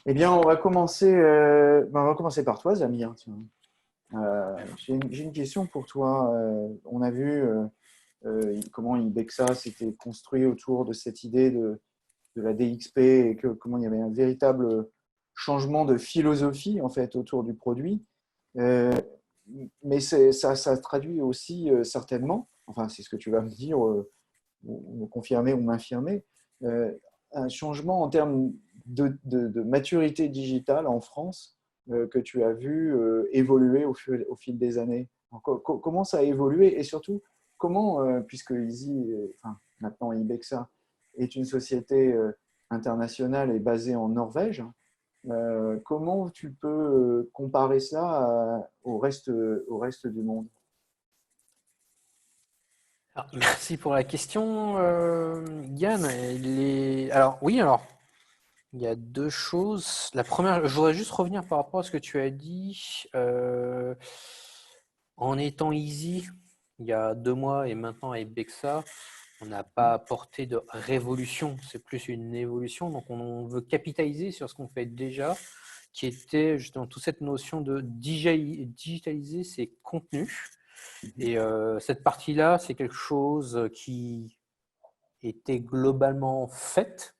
Eh bien, on va commencer par toi, Zamir. Tiens. J'ai une question pour toi. On a vu comment Ibexa s'était construit autour de cette idée de la DXP et comment il y avait un véritable changement de philosophie en fait autour du produit. Euh, mais ça traduit aussi certainement, enfin c'est ce que tu vas me dire, ou me confirmer ou m'infirmer, euh, un changement en termes de maturité digitale en France que tu as vu évoluer au fil des années. Alors, comment ça a évolué et surtout comment, puisque Easy, enfin maintenant Ibexa est une société internationale et basée en Norvège, comment tu peux comparer cela au reste du monde? Alors, merci pour la question, Yann. Alors, il y a deux choses. La première, je voudrais juste revenir par rapport à ce que tu as dit. En étant Easy, il y a 2 mois et maintenant avec Bexa, on n'a pas apporté de révolution, c'est plus une évolution. Donc, on veut capitaliser sur ce qu'on fait déjà, qui était justement toute cette notion de digitaliser ses contenus. Et cette partie-là, c'est quelque chose qui était globalement faite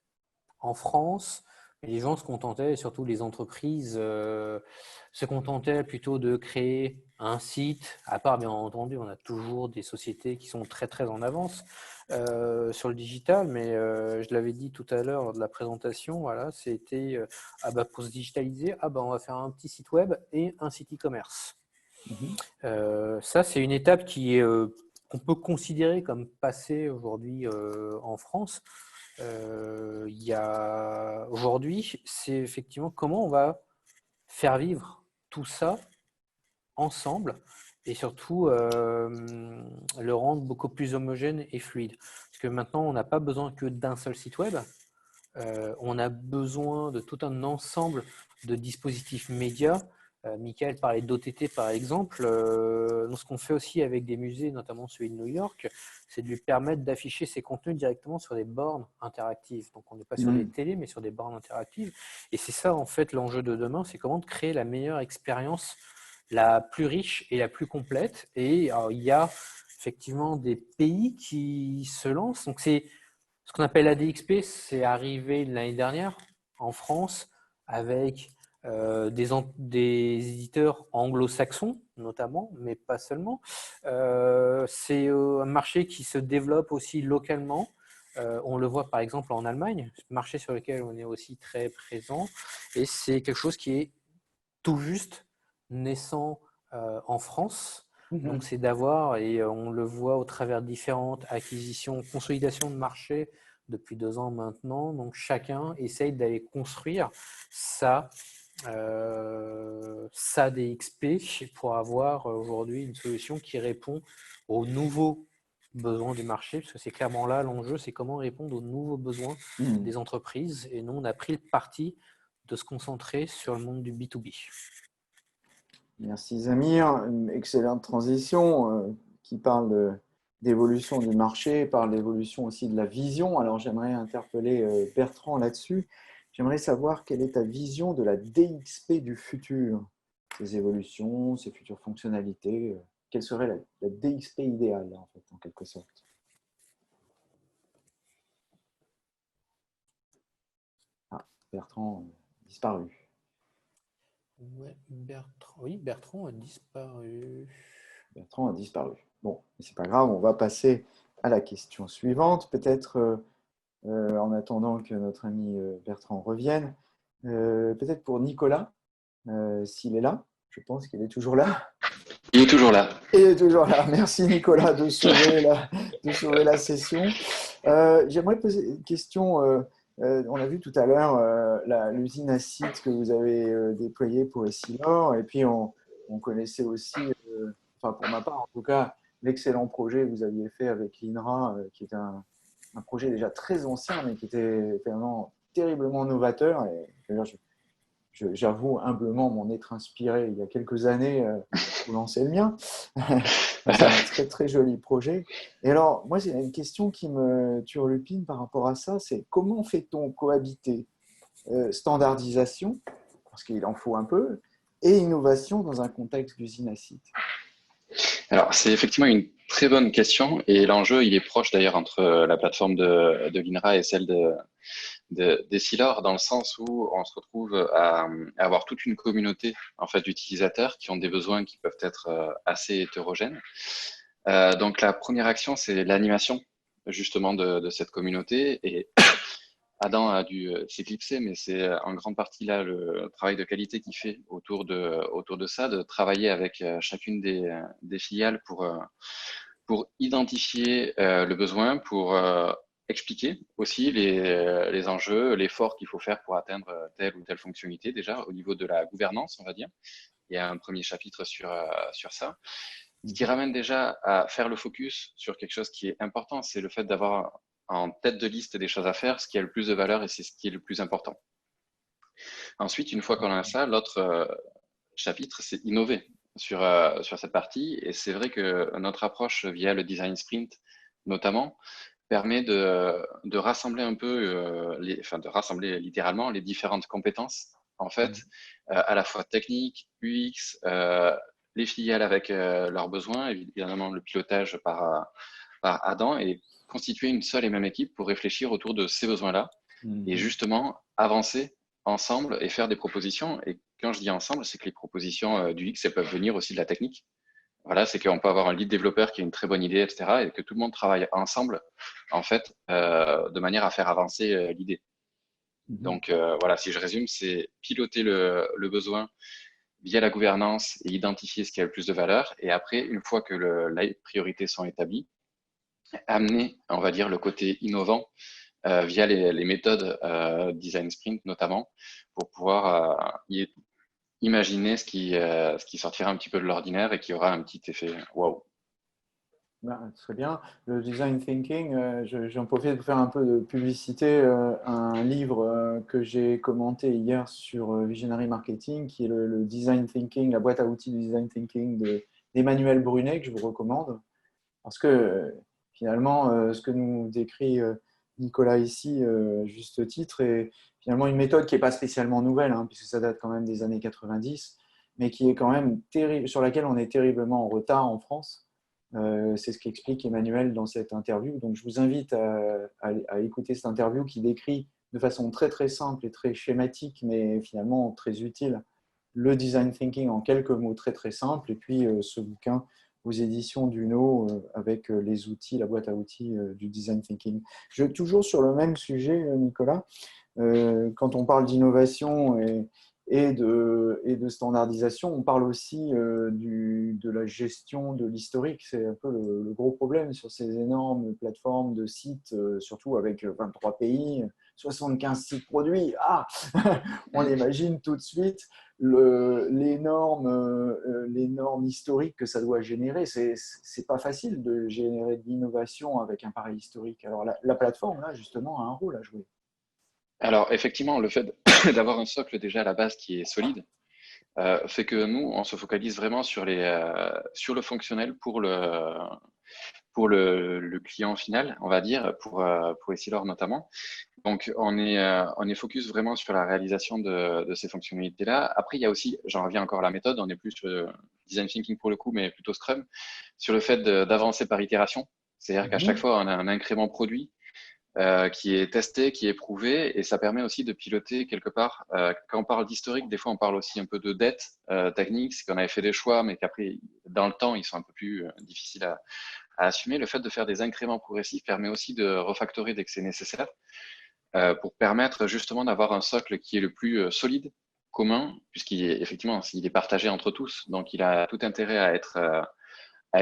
en France. Et les gens se contentaient, surtout les entreprises, se contentaient plutôt de créer un site. À part, bien entendu, on a toujours des sociétés qui sont très très en avance sur le digital, mais je l'avais dit tout à l'heure lors de la présentation, voilà, c'était pour se digitaliser, on va faire un petit site web et un site e-commerce. Mhm. Ça, c'est une étape qu'on peut considérer comme passée aujourd'hui en France. Aujourd'hui, c'est effectivement comment on va faire vivre tout ça ensemble et surtout le rendre beaucoup plus homogène et fluide. Parce que maintenant, on n'a pas besoin que d'un seul site web. On a besoin de tout un ensemble de dispositifs médias. Michael parlait d'OTT par exemple. Ce qu'on fait aussi avec des musées, notamment celui de New York, c'est de lui permettre d'afficher ses contenus directement sur des bornes interactives. Donc on n'est pas sur des Mhm. télés, mais sur des bornes interactives. Et c'est ça en fait l'enjeu de demain, c'est comment de créer la meilleure expérience, la plus riche et la plus complète. Et alors, il y a effectivement des pays qui se lancent. Donc c'est ce qu'on appelle l'ADXP, c'est arrivé l'année dernière en France avec des éditeurs anglo-saxons notamment, mais pas seulement. C'est un marché qui se développe aussi localement. On le voit par exemple en Allemagne, marché sur lequel on est aussi très présent. Et c'est quelque chose qui est tout juste naissant en France. Donc, Mhm. c'est d'avoir, et on le voit au travers de différentes acquisitions, consolidation de marché depuis 2 ans maintenant. Donc, chacun essaye d'aller construire sa, sa DXP pour avoir aujourd'hui une solution qui répond aux nouveaux besoins du marché, parce que c'est clairement là l'enjeu, c'est comment répondre aux nouveaux besoins Mhm. des entreprises. Et nous, on a pris le parti de se concentrer sur le monde du B2B. Merci Zamir, une excellente transition qui parle d'évolution du marché, parle d'évolution aussi de la vision. Alors j'aimerais interpeller Bertrand là-dessus. J'aimerais savoir quelle est ta vision de la DXP du futur, ses évolutions, ses futures fonctionnalités. Quelle serait la DXP idéale en fait, en quelque sorte? Ah, Bertrand disparu. Ouais, Bertrand a disparu. Bertrand a disparu. Bon, c'est pas grave, on va passer à la question suivante. Peut-être en attendant que notre ami Bertrand revienne. Peut-être pour Nicolas, s'il est là. Je pense qu'il est toujours là. Il est toujours là. Il est toujours là. Merci Nicolas de sauver la session. J'aimerais poser une question. On a vu tout à l'heure l'usine acide que vous avez déployée pour Essilor. Et puis on connaissait aussi, enfin pour ma part en tout cas, l'excellent projet que vous aviez fait avec l'INRA, qui est un projet déjà très ancien, mais qui était vraiment terriblement novateur. Et d'ailleurs, j'avoue humblement m'en être inspiré il y a quelques années pour lancer le mien. C'est un très très joli projet. Et alors, moi, c'est une question qui me turlupine par rapport à ça, c'est comment fait-on cohabiter standardisation, parce qu'il en faut un peu, et innovation dans un contexte d'usine à site? Alors, c'est effectivement une très bonne question et l'enjeu, il est proche d'ailleurs entre la plateforme de l'INRA et celle d'Essilor, dans le sens où on se retrouve à avoir toute une communauté en fait, d'utilisateurs qui ont des besoins qui peuvent être assez hétérogènes. Donc, la première action, c'est l'animation justement de cette communauté et Adam a dû s'éclipser, mais c'est en grande partie là le travail de qualité qu'il fait autour de ça, de travailler avec chacune des filiales pour identifier le besoin, pour expliquer aussi les enjeux, l'effort qu'il faut faire pour atteindre telle ou telle fonctionnalité déjà au niveau de la gouvernance, on va dire. Il y a un premier chapitre sur ça. Ce qui ramène déjà à faire le focus sur quelque chose qui est important, c'est le fait d'avoir en tête de liste des choses à faire, ce qui a le plus de valeur et c'est ce qui est le plus important. Ensuite, une fois qu'on a ça, l'autre chapitre, c'est innover sur cette partie. Et c'est vrai que notre approche via le design sprint, notamment, permet de rassembler un peu, de rassembler littéralement les différentes compétences, en fait, à la fois technique, UX, les filiales avec leurs besoins, évidemment le pilotage par Adam, et constituer une seule et même équipe pour réfléchir autour de ces besoins-là et justement avancer ensemble et faire des propositions. Et quand je dis ensemble, c'est que les propositions du X, elles peuvent venir aussi de la technique. Voilà, c'est qu'on peut avoir un lead développeur qui a une très bonne idée, etc., et que tout le monde travaille ensemble, en fait, de manière à faire avancer l'idée. Donc voilà, si je résume, c'est piloter le besoin via la gouvernance et identifier ce qui a le plus de valeur. Et après, une fois que les priorités sont établies, amener, on va dire, le côté innovant via les méthodes design sprint notamment, pour pouvoir imaginer ce qui sortira un petit peu de l'ordinaire et qui aura un petit effet wow. Ben, très bien. Le design thinking, j'en profite pour faire un peu de publicité. Un livre que j'ai commenté hier sur Visionary Marketing, qui est le design thinking, la boîte à outils du design thinking d'Emmanuel Brunet, que je vous recommande. Parce que finalement, ce que nous décrit Nicolas ici, juste titre, est finalement une méthode qui n'est pas spécialement nouvelle, hein, puisque ça date quand même des années 90, mais qui est quand même terrible, sur laquelle on est terriblement en retard en France. C'est ce qu'explique Emmanuel dans cette interview. Donc, je vous invite à écouter cette interview qui décrit de façon très très simple et très schématique, mais finalement très utile, le design thinking en quelques mots très très simples. Et puis, ce bouquin aux éditions Duno avec les outils, la boîte à outils du design thinking. Toujours sur le même sujet, Nicolas, quand on parle d'innovation et de standardisation, on parle aussi de la gestion de l'historique. C'est un peu le gros problème sur ces énormes plateformes de sites, surtout avec 23 pays, 75 sites produits. Ah, on imagine tout de suite l'énorme historique que ça doit générer. C'est pas facile de générer de l'innovation avec un pareil historique. Alors la plateforme, là, justement, a un rôle à jouer. Alors effectivement, le fait d'avoir un socle déjà à la base qui est solide fait que nous, on se focalise vraiment sur le fonctionnel pour le client final, on va dire, pour Essilor notamment. Donc, on est focus vraiment sur la réalisation de ces fonctionnalités-là. Après, il y a aussi, j'en reviens encore à la méthode, on est plus sur design thinking pour le coup, mais plutôt Scrum, sur le fait d'avancer par itération. C'est-à-dire qu'à chaque fois, on a un incrément produit qui est testé, qui est prouvé, et ça permet aussi de piloter quelque part. Quand on parle d'historique, des fois, on parle aussi un peu de dette technique, c'est qu'on avait fait des choix, mais qu'après, dans le temps, ils sont un peu plus difficiles à assumer. Le fait de faire des incréments progressifs permet aussi de refactorer dès que c'est nécessaire pour permettre justement d'avoir un socle qui est le plus solide, commun, puisqu'il est effectivement, il est partagé entre tous, donc il a tout intérêt à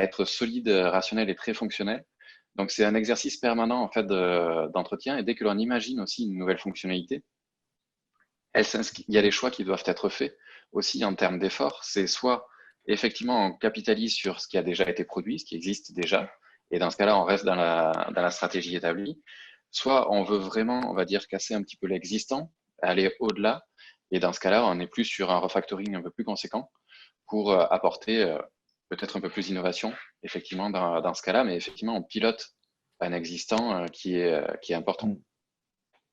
être solide, rationnel et très fonctionnel. Donc c'est un exercice permanent en fait d'entretien et dès que l'on imagine aussi une nouvelle fonctionnalité, il y a des choix qui doivent être faits aussi en termes d'efforts. C'est soit effectivement on capitalise sur ce qui a déjà été produit, ce qui existe déjà, et dans ce cas-là on reste dans la stratégie établie, soit on veut vraiment, on va dire, casser un petit peu l'existant, aller au-delà, et dans ce cas-là on est plus sur un refactoring un peu plus conséquent pour apporter peut-être un peu plus d'innovation, effectivement, dans ce cas-là, mais effectivement, on pilote un existant qui est important.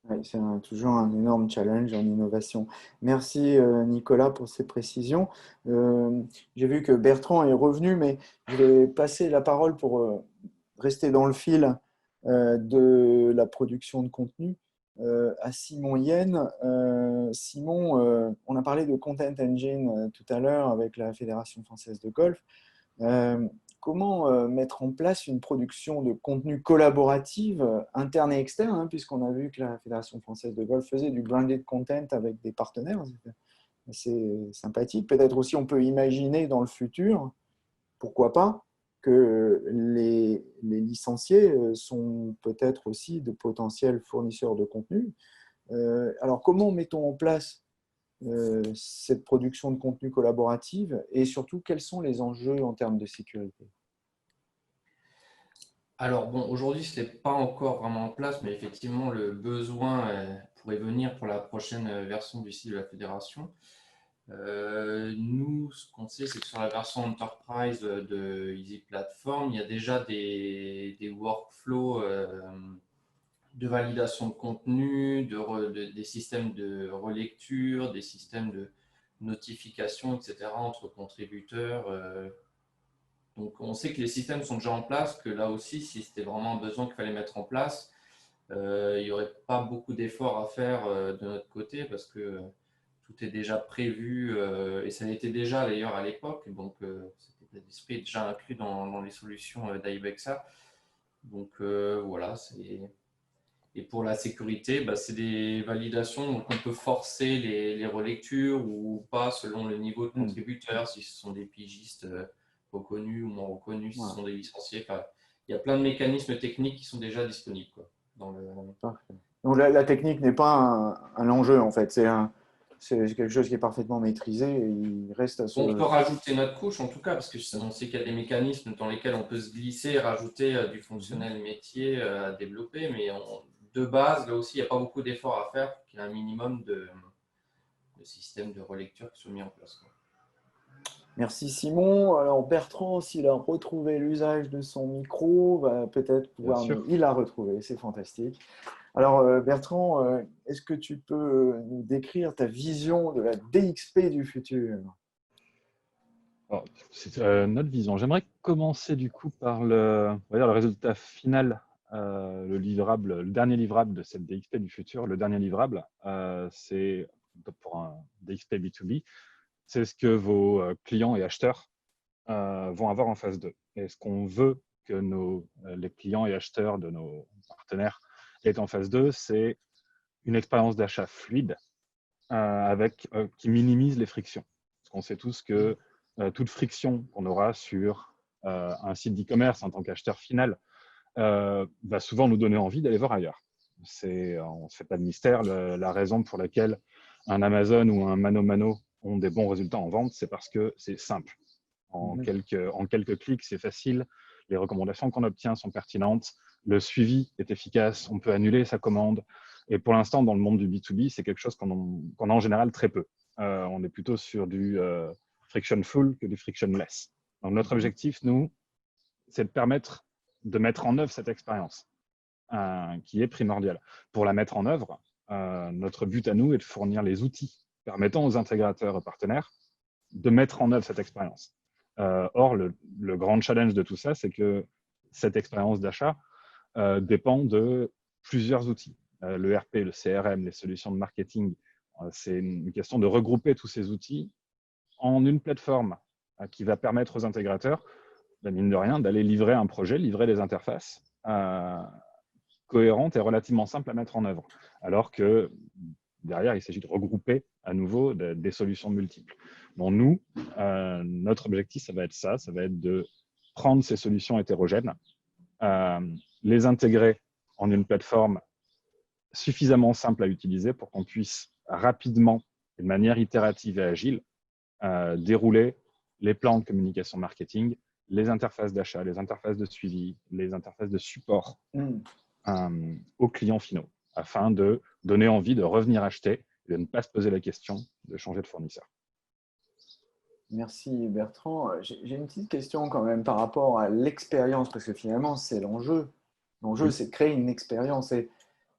Ouais, c'est toujours un énorme challenge en innovation. Merci Nicolas pour ces précisions. J'ai vu que Bertrand est revenu, mais je vais passer la parole pour rester dans le fil de la production de contenu à Simon Yen. Simon, on a parlé de Content Engine tout à l'heure avec la Fédération française de golf. Euh, Comment mettre en place une production de contenu collaborative interne et externe, hein, puisqu'on a vu que la Fédération française de golf faisait du branded content avec des partenaires. C'est sympathique. Peut-être aussi on peut imaginer dans le futur, pourquoi pas, que les licenciés sont peut-être aussi de potentiels fournisseurs de contenu. Alors comment mettons en place cette production de contenu collaborative et surtout quels sont les enjeux en termes de sécurité? Alors bon, aujourd'hui, ce n'est pas encore vraiment en place, mais effectivement, le besoin pourrait venir pour la prochaine version du site de la fédération. Nous, ce qu'on sait, c'est que sur la version Enterprise de Easy Platform, il y a déjà des workflows de validation de contenu, des systèmes de relecture, des systèmes de notification, etc. entre contributeurs. Donc, on sait que les systèmes sont déjà en place, que là aussi, si c'était vraiment un besoin qu'il fallait mettre en place, il n'y aurait pas beaucoup d'efforts à faire de notre côté parce que tout est déjà prévu et ça l'était déjà d'ailleurs à l'époque. Donc, cet état d'esprit est déjà inclus dans les solutions d'Ibexa. Donc, voilà. Et pour la sécurité, bah, c'est des validations. Donc, on peut forcer les relectures ou pas selon le niveau de contributeur, si ce sont des pigistes reconnus ou non reconnus, si ce sont des licenciés. Enfin, il y a plein de mécanismes techniques qui sont déjà disponibles, quoi, dans le... Parfait. Donc la technique n'est pas un enjeu en fait, c'est quelque chose qui est parfaitement maîtrisé et il reste à On se... peut rajouter notre couche en tout cas, parce que on sait qu'il y a des mécanismes dans lesquels on peut se glisser et rajouter du fonctionnel métier à développer, mais de base, là aussi, il n'y a pas beaucoup d'efforts à faire pour qu'il y ait un minimum de systèmes de relecture qui soient mis en place, quoi. Merci Simon. Alors Bertrand, s'il a retrouvé l'usage de son micro, va peut-être Bien pouvoir sûr. nous... Il a retrouvé, c'est fantastique. Alors Bertrand, est-ce que tu peux nous décrire ta vision de la DXP du futur? Alors, c'est notre vision. J'aimerais commencer du coup par on va dire le résultat final, le livrable, le dernier livrable de cette DXP du futur. Le dernier livrable, c'est pour un DXP B2B, c'est ce que vos clients et acheteurs vont avoir en phase 2. Et ce qu'on veut que les clients et acheteurs de nos partenaires aient en phase 2, c'est une expérience d'achat fluide qui minimise les frictions. Parce qu'on sait tous que toute friction qu'on aura sur un site d'e-commerce en tant qu'acheteur final va souvent nous donner envie d'aller voir ailleurs. On ne se fait pas de mystère, la raison pour laquelle un Amazon ou un ManoMano ont des bons résultats en vente, c'est parce que c'est simple. En quelques clics, c'est facile, les recommandations qu'on obtient sont pertinentes, le suivi est efficace, on peut annuler sa commande. Et pour l'instant, dans le monde du B2B, c'est quelque chose qu'on a en général très peu. On est plutôt sur du frictionful que du frictionless. Donc notre objectif, nous, c'est de permettre de mettre en œuvre cette expérience qui est primordiale. Pour la mettre en œuvre, notre but à nous est de fournir les outils permettant aux intégrateurs et partenaires de mettre en œuvre cette expérience. Or, le grand challenge de tout ça, c'est que cette expérience d'achat dépend de plusieurs outils. Le RP, le CRM, les solutions de marketing, c'est une question de regrouper tous ces outils en une plateforme qui va permettre aux intégrateurs, mine de rien, d'aller livrer un projet, livrer des interfaces cohérentes et relativement simples à mettre en œuvre. Alors que derrière, il s'agit de regrouper à nouveau des solutions multiples. Donc nous, notre objectif, ça va être de prendre ces solutions hétérogènes, les intégrer en une plateforme suffisamment simple à utiliser pour qu'on puisse rapidement, de manière itérative et agile, dérouler les plans de communication marketing, les interfaces d'achat, les interfaces de suivi, les interfaces de support aux clients finaux, afin de donner envie de revenir acheter et de ne pas se poser la question de changer de fournisseur. Merci Bertrand. J'ai une petite question quand même par rapport à l'expérience, parce que finalement, c'est l'enjeu. L'enjeu, c'est de créer une expérience. Et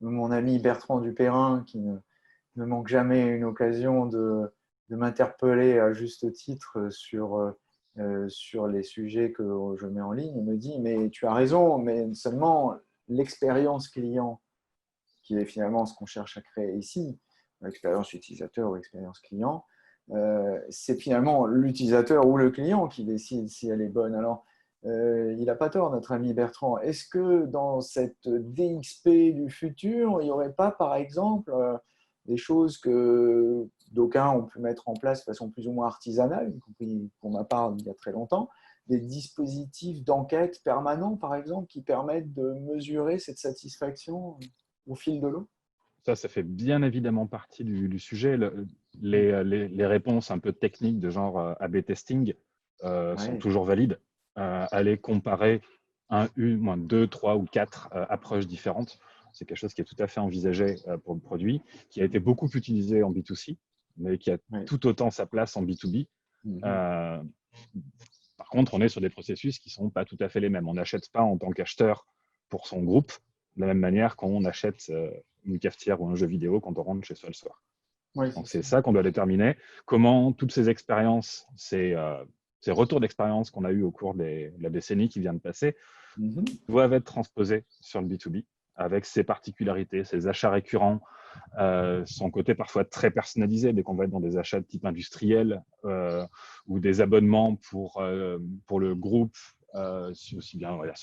mon ami Bertrand Dupérin, qui ne manque jamais une occasion de m'interpeller à juste titre sur les sujets que je mets en ligne, il me dit, mais tu as raison, mais seulement l'expérience client, qui est finalement ce qu'on cherche à créer ici, l'expérience utilisateur ou l'expérience client, c'est finalement l'utilisateur ou le client qui décide si elle est bonne. Alors, il n'a pas tort, notre ami Bertrand. Est-ce que dans cette DXP du futur, il n'y aurait pas, par exemple, des choses que d'aucuns ont pu mettre en place de façon plus ou moins artisanale, y compris pour ma part il y a très longtemps, des dispositifs d'enquête permanents, par exemple, qui permettent de mesurer cette satisfaction au fil de l'eau? Ça fait bien évidemment partie du sujet. Les réponses un peu techniques de genre A/B testing sont toujours valides. Aller comparer une, deux, trois ou quatre approches différentes, c'est quelque chose qui est tout à fait envisagé pour le produit, qui a été beaucoup utilisé en B2C, mais qui a tout autant sa place en B2B. Par contre, on est sur des processus qui ne sont pas tout à fait les mêmes. On n'achète pas en tant qu'acheteur pour son groupe de la même manière qu'on achète une cafetière ou un jeu vidéo quand on rentre chez soi le soir. Donc, c'est ça qu'on doit déterminer. Comment toutes ces expériences, ces retours d'expérience qu'on a eu au cours de la décennie qui vient de passer, doivent être transposés sur le B2B avec ses particularités, ses achats récurrents, son côté parfois très personnalisé dès qu'on va être dans des achats de type industriel ou des abonnements pour le groupe. Aussi bien, voilà,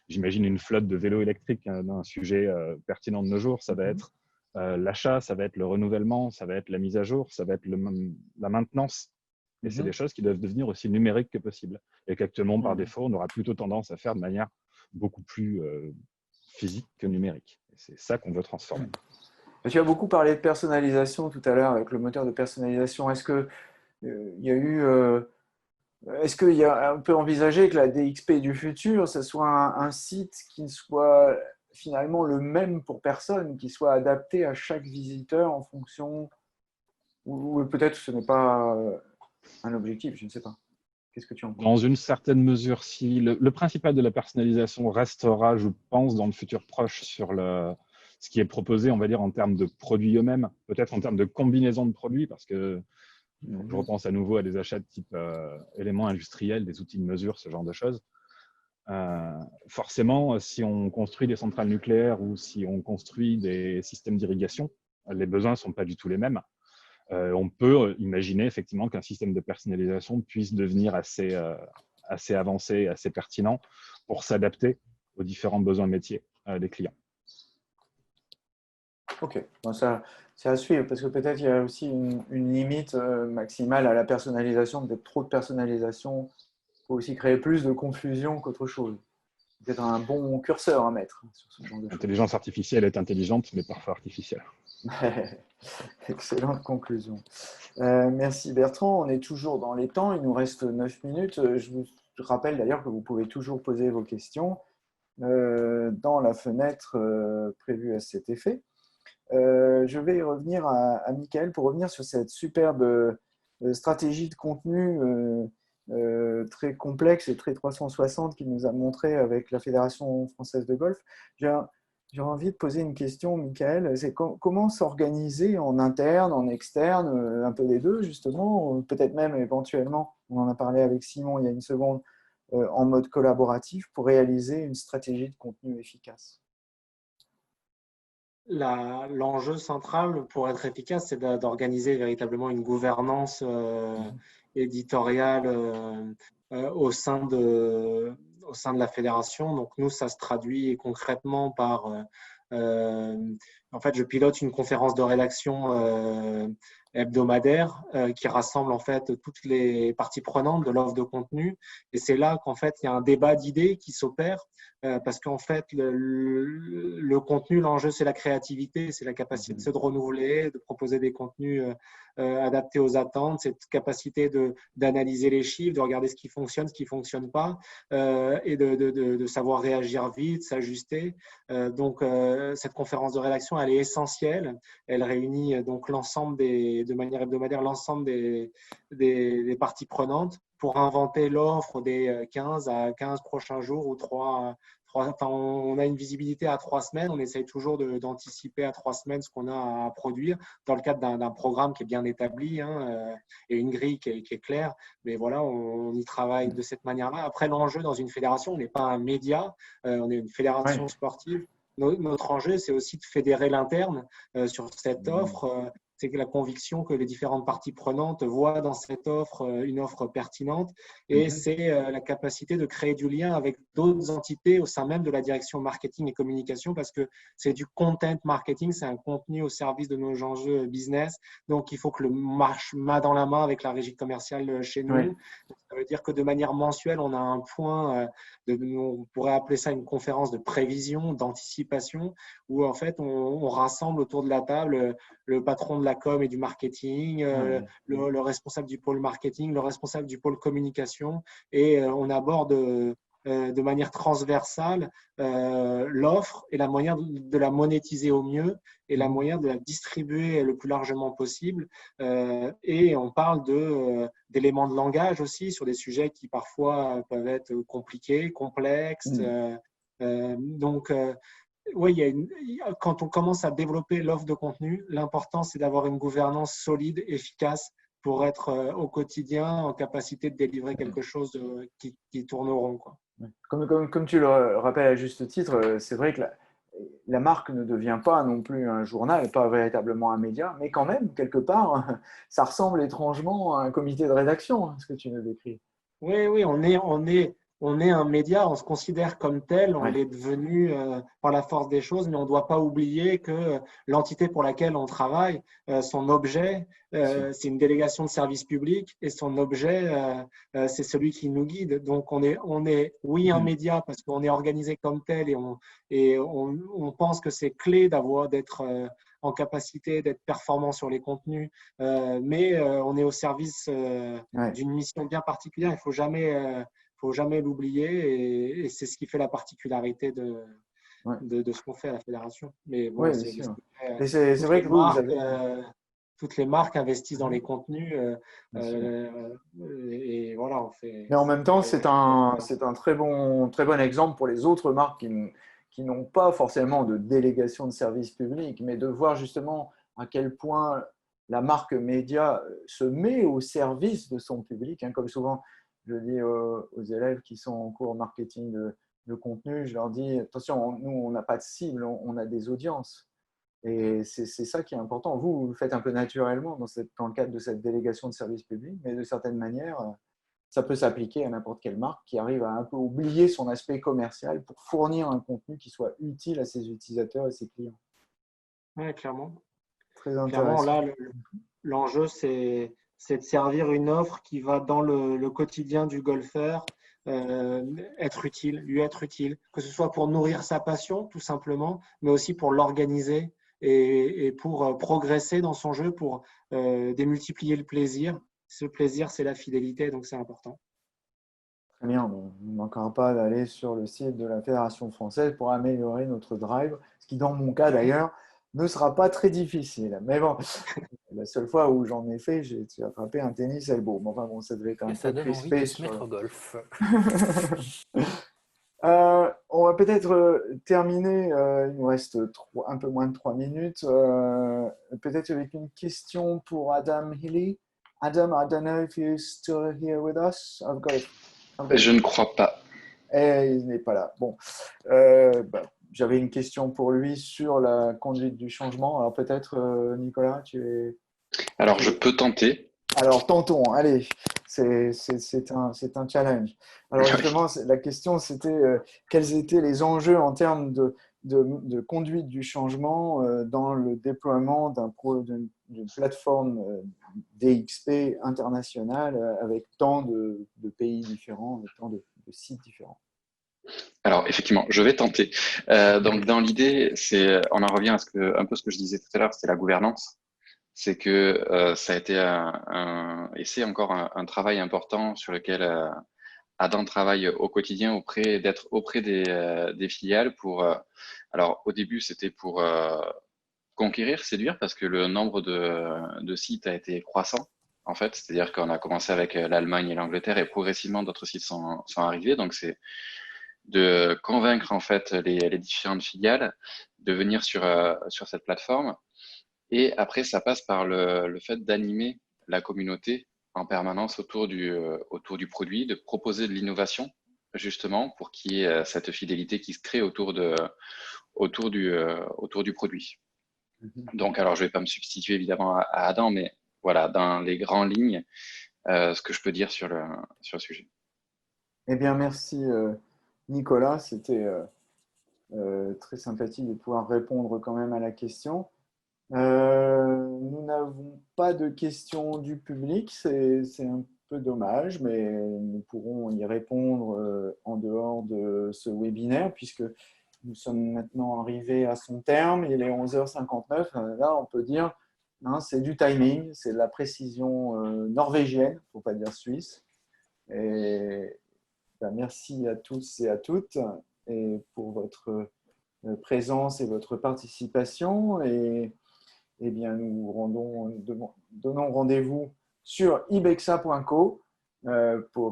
j'imagine une flotte de vélos électriques, un sujet pertinent de nos jours. Ça va être l'achat, ça va être le renouvellement, ça va être la mise à jour, ça va être la maintenance. Et c'est des choses qui doivent devenir aussi numériques que possible. Et qu'actuellement, par défaut, on aura plutôt tendance à faire de manière beaucoup plus physique que numérique. Et c'est ça qu'on veut transformer. Tu as beaucoup parlé de personnalisation tout à l'heure avec le moteur de personnalisation. Est-ce que est-ce qu'on peut envisager que la DXP du futur, ce soit un site qui soit finalement le même pour personne, qui soit adapté à chaque visiteur en fonction, ou peut-être ce n'est pas un objectif, je ne sais pas. Qu'est-ce que tu en penses? Dans une certaine mesure, si le principal de la personnalisation restera, je pense, dans le futur proche sur ce qui est proposé, on va dire, en termes de produits eux-mêmes, peut-être en termes de combinaison de produits, parce que je repense à nouveau à des achats de type éléments industriels, des outils de mesure, ce genre de choses. Forcément, si on construit des centrales nucléaires ou si on construit des systèmes d'irrigation, les besoins ne sont pas du tout les mêmes. On peut imaginer effectivement qu'un système de personnalisation puisse devenir assez avancé, assez pertinent pour s'adapter aux différents besoins métiers des clients. Ok, bon, ça, c'est à suivre parce que peut-être il y a aussi une limite maximale à la personnalisation. Peut-être trop de personnalisation peut aussi créer plus de confusion qu'autre chose. Peut-être un bon curseur à mettre sur ce genre de choses. L'intelligence artificielle est intelligente, mais parfois artificielle. Excellente conclusion. Merci Bertrand. On est toujours dans les temps. Il nous reste 9 minutes. Je vous rappelle d'ailleurs que vous pouvez toujours poser vos questions dans la fenêtre prévue à cet effet. Je vais revenir à Mickaël pour revenir sur cette superbe stratégie de contenu très complexe et très 360 qu'il nous a montré avec la Fédération française de golf. J'ai envie de poser une question, Mickaël. C'est comment s'organiser en interne, en externe, un peu des deux justement, peut-être même éventuellement, on en a parlé avec Simon il y a une seconde, en mode collaboratif pour réaliser une stratégie de contenu efficace. L'enjeu central pour être efficace, c'est d'organiser véritablement une gouvernance éditoriale au sein de la fédération. Donc nous, ça se traduit concrètement par… en fait, je pilote une conférence de rédaction hebdomadaire qui rassemble en fait toutes les parties prenantes de l'offre de contenu. Et c'est là qu'en fait, il y a un débat d'idées qui s'opère parce qu'en fait, le contenu, l'enjeu, c'est la créativité, c'est la capacité de se renouveler, de proposer des contenus adaptés aux attentes, cette capacité d'analyser les chiffres, de regarder ce qui fonctionne, ce qui ne fonctionne pas et de savoir réagir vite, s'ajuster. Donc, cette conférence de rédaction, elle est essentielle. Elle réunit donc de manière hebdomadaire l'ensemble des parties prenantes pour inventer l'offre des 15 prochains jours ou 3 enfin, on a une visibilité à 3 semaines. On essaye toujours d'anticiper à 3 semaines ce qu'on a à produire dans le cadre d'un programme qui est bien établi, hein, et une grille qui est claire. Mais voilà, on y travaille de cette manière-là. Après, l'enjeu dans une fédération, on n'est pas un média, on est une fédération sportive. Notre enjeu, c'est aussi de fédérer l'interne sur cette offre. C'est la conviction que les différentes parties prenantes voient dans cette offre une offre pertinente, et c'est la capacité de créer du lien avec d'autres entités au sein même de la direction marketing et communication, parce que c'est du content marketing, c'est un contenu au service de nos enjeux business. Donc, il faut que le marche main dans la main avec la régie commerciale chez nous. Oui. Ça veut dire que de manière mensuelle, on a un point, on pourrait appeler ça une conférence de prévision, d'anticipation, où en fait, on rassemble autour de la table le patron de la com et du marketing, le responsable du pôle marketing, le responsable du pôle communication, et on aborde de manière transversale l'offre et la moyen de la monétiser au mieux et la moyen de la distribuer le plus largement possible. Et on parle d'éléments de langage aussi sur des sujets qui parfois peuvent être compliqués, complexes. Donc, oui, quand on commence à développer l'offre de contenu, l'important, c'est d'avoir une gouvernance solide, efficace, pour être au quotidien en capacité de délivrer quelque chose qui tourne rond, quoi. Comme tu le rappelles à juste titre, c'est vrai que la marque ne devient pas non plus un journal, pas véritablement un média, mais quand même, quelque part, ça ressemble étrangement à un comité de rédaction, ce que tu nous décris. Oui, on est un média, on se considère comme tel, on l'est devenu par la force des choses, mais on ne doit pas oublier que l'entité pour laquelle on travaille, son objet, c'est une délégation de service public, et son objet, c'est celui qui nous guide. Donc, on est un média parce qu'on est organisé comme tel, et on pense que c'est clé d'être en capacité d'être performant sur les contenus, mais on est au service d'une mission bien particulière. Il faut jamais l'oublier, et c'est ce qui fait la particularité de ce qu'on fait à la fédération. Mais bon, oui, bien sûr. C'est vrai que vous avez... toutes les marques investissent dans les contenus, et voilà, on fait. Mais en même temps, c'est un très bon exemple pour les autres marques qui n'ont pas forcément de délégation de service public, mais de voir justement à quel point la marque média se met au service de son public. Comme souvent, je dis aux élèves qui sont en cours marketing de contenu, je leur dis, attention, nous, on n'a pas de cible, on a des audiences. Et c'est ça qui est important. Vous le faites un peu naturellement dans le cadre de cette délégation de service public, mais de certaine manière, ça peut s'appliquer à n'importe quelle marque qui arrive à un peu oublier son aspect commercial pour fournir un contenu qui soit utile à ses utilisateurs et ses clients. Oui, clairement. Très intéressant. Clairement, là, l'enjeu, c'est de servir une offre qui va dans le quotidien du golfeur, être utile, que ce soit pour nourrir sa passion, tout simplement, mais aussi pour l'organiser et pour progresser dans son jeu, pour démultiplier le plaisir. Ce plaisir, c'est la fidélité, donc c'est important. Très bien, on ne manquera pas d'aller sur le site de la Fédération française pour améliorer notre drive, ce qui, dans mon cas d'ailleurs, ne sera pas très difficile. Mais bon, la seule fois où j'en ai fait, j'ai attrapé un tennis elbow. Enfin bon, ça devait quand même ça pas donne envie de se mettre au golf. On va peut-être terminer, il nous reste un peu moins de 3 minutes, peut-être avec une question pour Adam Healy. Adam, I don't know if you're still here with us. Je ne crois pas. Et il n'est pas là. Bon, j'avais une question pour lui sur la conduite du changement. Alors peut-être, Nicolas, tu es… Alors, je peux tenter. Alors, tentons, allez, c'est un challenge. Alors, justement, la question, c'était quels étaient les enjeux en termes de conduite du changement dans le déploiement d'une plateforme DXP internationale avec tant de pays différents, et tant de sites différents. Alors, effectivement, je vais tenter. Donc, dans l'idée, on en revient à un peu ce que je disais tout à l'heure, c'est la gouvernance. C'est que ça a été et c'est encore un travail important sur lequel Adam travaille au quotidien d'être auprès des filiales alors au début c'était pour conquérir, séduire, parce que le nombre de sites a été croissant en fait, c'est-à-dire qu'on a commencé avec l'Allemagne et l'Angleterre et progressivement d'autres sites sont arrivés, donc de convaincre en fait les différentes filiales de venir sur cette plateforme. Et après, ça passe par le fait d'animer la communauté en permanence autour du produit, de proposer de l'innovation, justement, pour qu'il y ait cette fidélité qui se crée autour du produit. Donc, alors, je ne vais pas me substituer évidemment à Adam, mais voilà, dans les grandes lignes, ce que je peux dire sur le sujet. Eh bien, merci Nicolas. C'était très sympathique de pouvoir répondre quand même à la question. Nous n'avons pas de questions du public, c'est un peu dommage, mais nous pourrons y répondre en dehors de ce webinaire, puisque nous sommes maintenant arrivés à son terme. Il est 11h59. Là, on peut dire, hein, c'est du timing, c'est de la précision norvégienne, il ne faut pas dire suisse. Et ben, merci à tous et à toutes et pour votre présence et votre participation. Et eh bien, nous donnons rendez-vous sur ibexa.co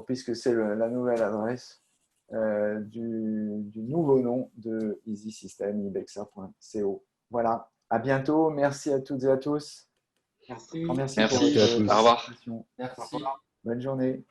puisque c'est la nouvelle adresse du nouveau nom de Easy System, ibexa.co. Voilà, à bientôt. Merci à toutes et à tous. Merci. Merci Merci, pour votre au revoir. participation. Merci. Bonne journée.